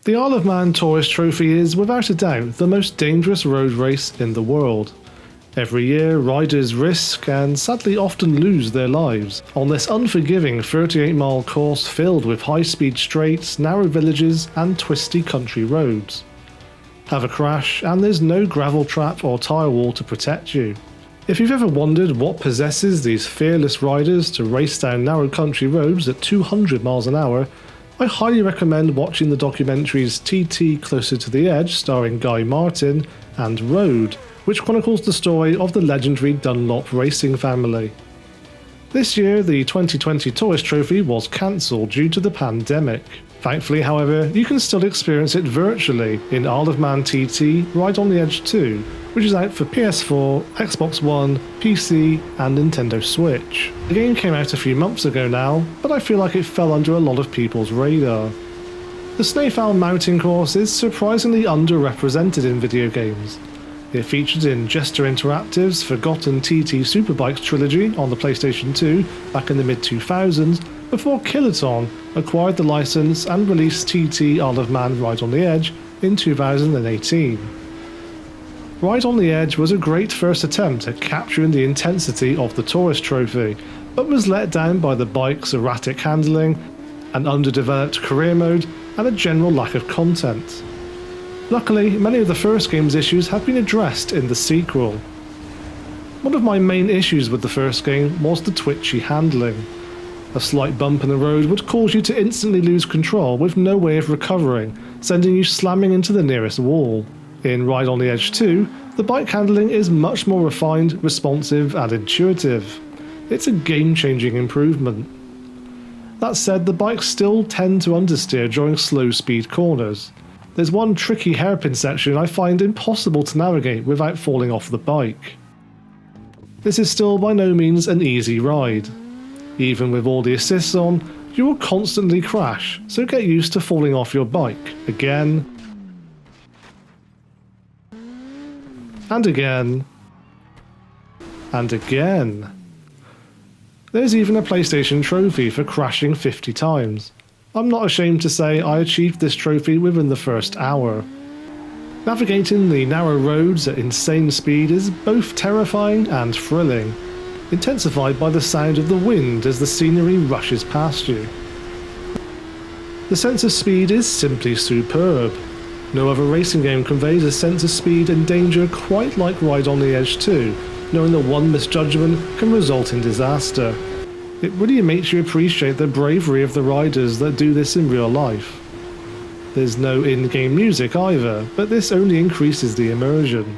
The Isle of Man Tourist Trophy is, without a doubt, the most dangerous road race in the world. Every year, riders risk and sadly often lose their lives on this unforgiving 38-mile course filled with high-speed straights, narrow villages and twisty country roads. Have a crash and there's no gravel trap or tyre wall to protect you. If you've ever wondered what possesses these fearless riders to race down narrow country roads at 200 miles an hour, I highly recommend watching the documentaries TT Closer to the Edge starring Guy Martin and Road, which chronicles the story of the legendary Dunlop racing family. This year, the 2020 Tourist Trophy was cancelled due to the pandemic. Thankfully, however, you can still experience it virtually in Isle of Man TT Ride on the Edge 2, which is out for PS4, Xbox One, PC and Nintendo Switch. The game came out a few months ago now, but I feel like it fell under a lot of people's radar. The Snaefal Mountain Course is surprisingly underrepresented in video games. It featured in Jester Interactive's forgotten TT Superbikes trilogy on the PlayStation 2 back in the mid-2000s, before Kiloton acquired the license and released TT Isle of Man Ride on the Edge in 2018. Ride on the Edge was a great first attempt at capturing the intensity of the Tourist Trophy, but was let down by the bike's erratic handling, an underdeveloped career mode, and a general lack of content. Luckily, many of the first game's issues have been addressed in the sequel. One of my main issues with the first game was the twitchy handling. A slight bump in the road would cause you to instantly lose control with no way of recovering, sending you slamming into the nearest wall. In Ride on the Edge 2, the bike handling is much more refined, responsive and intuitive. It's a game-changing improvement. That said, the bikes still tend to understeer during slow speed corners. There's one tricky hairpin section I find impossible to navigate without falling off the bike. This is still by no means an easy ride. Even with all the assists on, you will constantly crash, so get used to falling off your bike again and again and again. There's even a PlayStation trophy for crashing 50 times. I'm not ashamed to say I achieved this trophy within the first hour. Navigating the narrow roads at insane speed is both terrifying and thrilling, intensified by the sound of the wind as the scenery rushes past you. The sense of speed is simply superb. No other racing game conveys a sense of speed and danger quite like Ride on the Edge 2, knowing that one misjudgment can result in disaster. It really makes you appreciate the bravery of the riders that do this in real life. There's no in-game music either, but this only increases the immersion.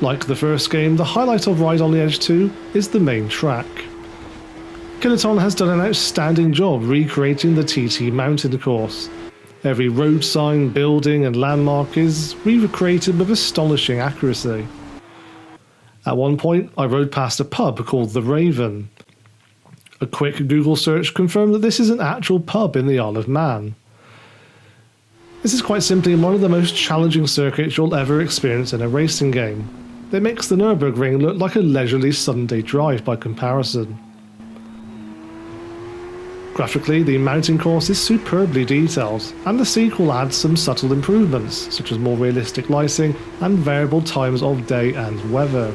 Like the first game, the highlight of Ride on the Edge 2 is the main track. Kiloton has done an outstanding job recreating the TT Mountain Course. Every road sign, building and landmark is recreated with astonishing accuracy. At one point, I rode past a pub called The Raven. A quick Google search confirmed that this is an actual pub in the Isle of Man. This is quite simply one of the most challenging circuits you'll ever experience in a racing game. It makes the Nürburgring look like a leisurely Sunday drive by comparison. Graphically, the mountain course is superbly detailed, and the sequel adds some subtle improvements, such as more realistic lighting and variable times of day and weather.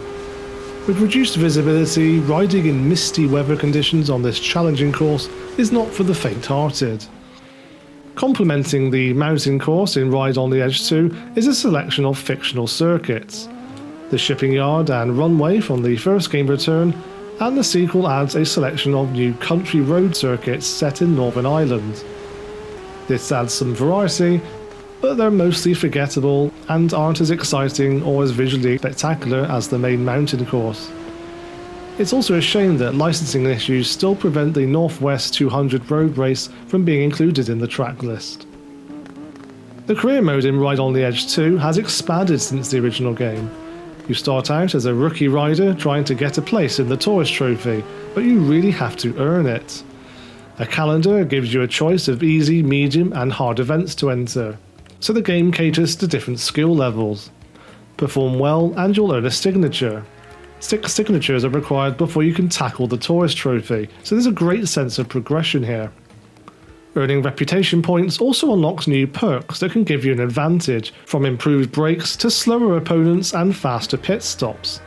With reduced visibility, riding in misty weather conditions on this challenging course is not for the faint-hearted. Complementing the mountain course in Ride on the Edge 2 is a selection of fictional circuits. The shipping yard and runway from the first game return, and the sequel adds a selection of new country road circuits set in Northern Ireland. This adds some variety, but they're mostly forgettable and aren't as exciting or as visually spectacular as the main mountain course. It's also a shame that licensing issues still prevent the Northwest 200 road race from being included in the track list. The career mode in Ride on the Edge 2 has expanded since the original game. You start out as a rookie rider trying to get a place in the Tourist Trophy, but you really have to earn it. A calendar gives you a choice of easy, medium and hard events to enter, so the game caters to different skill levels. Perform well and you'll earn a signature. 6 signatures are required before you can tackle the Tourist Trophy, so there's a great sense of progression here. Earning reputation points also unlocks new perks that can give you an advantage, from improved brakes to slower opponents and faster pit stops.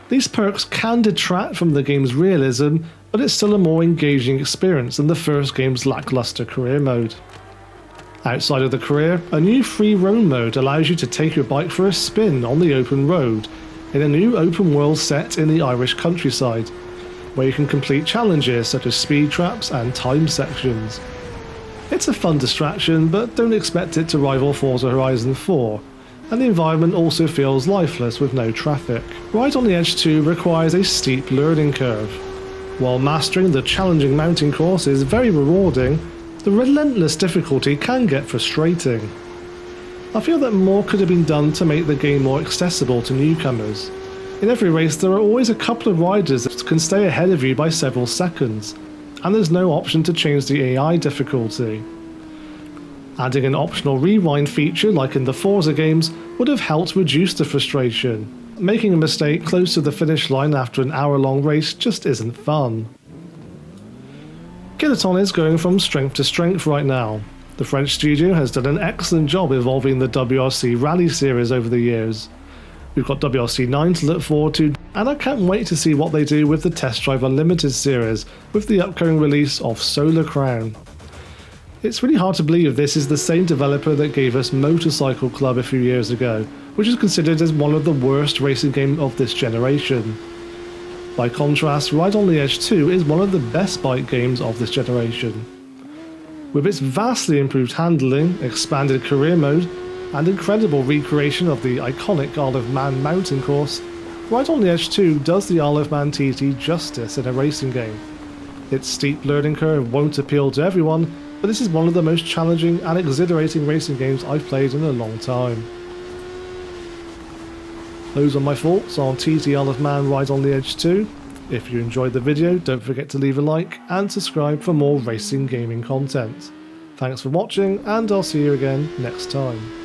These perks can detract from the game's realism, but it's still a more engaging experience than the first game's lackluster career mode. Outside of the career, a new free roam mode allows you to take your bike for a spin on the open road, in a new open world set in the Irish countryside, where you can complete challenges such as speed traps and time sections. It's a fun distraction, but don't expect it to rival Forza Horizon 4, and the environment also feels lifeless with no traffic. Ride on the Edge 2 requires a steep learning curve. While mastering the challenging mountain course is very rewarding, the relentless difficulty can get frustrating. I feel that more could have been done to make the game more accessible to newcomers. In every race there are always a couple of riders that can stay ahead of you by several seconds, and there's no option to change the AI difficulty. Adding an optional rewind feature like in the Forza games would have helped reduce the frustration. Making a mistake close to the finish line after an hour-long race just isn't fun. Kiloton is going from strength to strength right now. The French studio has done an excellent job evolving the WRC Rally series over the years. We've got WRC 9 to look forward to, and I can't wait to see what they do with the Test Drive Unlimited series with the upcoming release of Solar Crown. It's really hard to believe this is the same developer that gave us Motorcycle Club a few years ago, which is considered as one of the worst racing games of this generation. By contrast, Ride on the Edge 2 is one of the best bike games of this generation. With its vastly improved handling, expanded career mode, and incredible recreation of the iconic Isle of Man Mountain Course, Ride on the Edge 2 does the Isle of Man TT justice in a racing game. Its steep learning curve won't appeal to everyone, but this is one of the most challenging and exhilarating racing games I've played in a long time. Those are my thoughts on TT Isle of Man Ride on the Edge 2. If you enjoyed the video, don't forget to leave a like and subscribe for more racing gaming content. Thanks for watching, and I'll see you again next time.